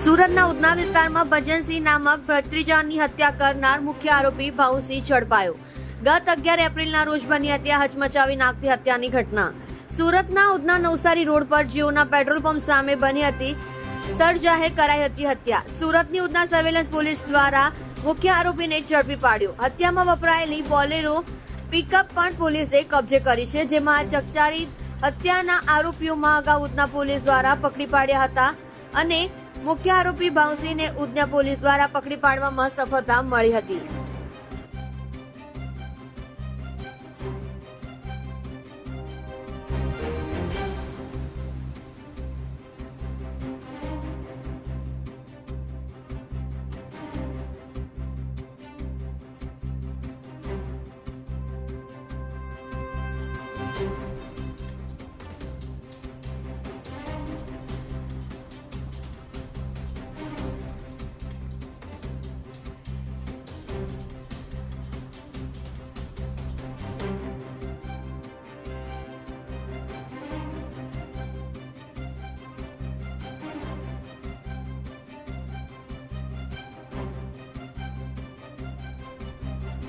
સુરતના ઉધના વિસ્તારમાં ભજનસિંહ નામક ભત્રીજાની હત્યા કરનાર મુખ્ય આરોપી ભાઉસિંહ ઝડપાયો। ગત 11 એપ્રિલના રોજ બની હતી આ હચમચાવી નાખતી હત્યાની ઘટના। સુરતના ઉધના નવસારી રોડ પર જીઓના પેટ્રોલ પંપ સામે બની હતી સરજાહેર કરાઈ હતી હત્યા। સુરતની ઉધના સર્વેલન્સ પોલીસ દ્વારા મુખ્ય આરોપીને ઝડપી પાડ્યો। હત્યામાં વપરાયેલી બોલેરો પિકઅપ પણ પોલીસે કબજે કરી છે, જેમાં ચકચારી હત્યાના આરોપીઓમાં અગાઉ ઉધના પોલીસ દ્વારા પકડી પાડ્યા હતા અને મુખ્ય આરોપી ભાઉસિંહને ઉધના પોલીસ દ્વારા પકડી પાડવામાં સફળતા મળી હતી।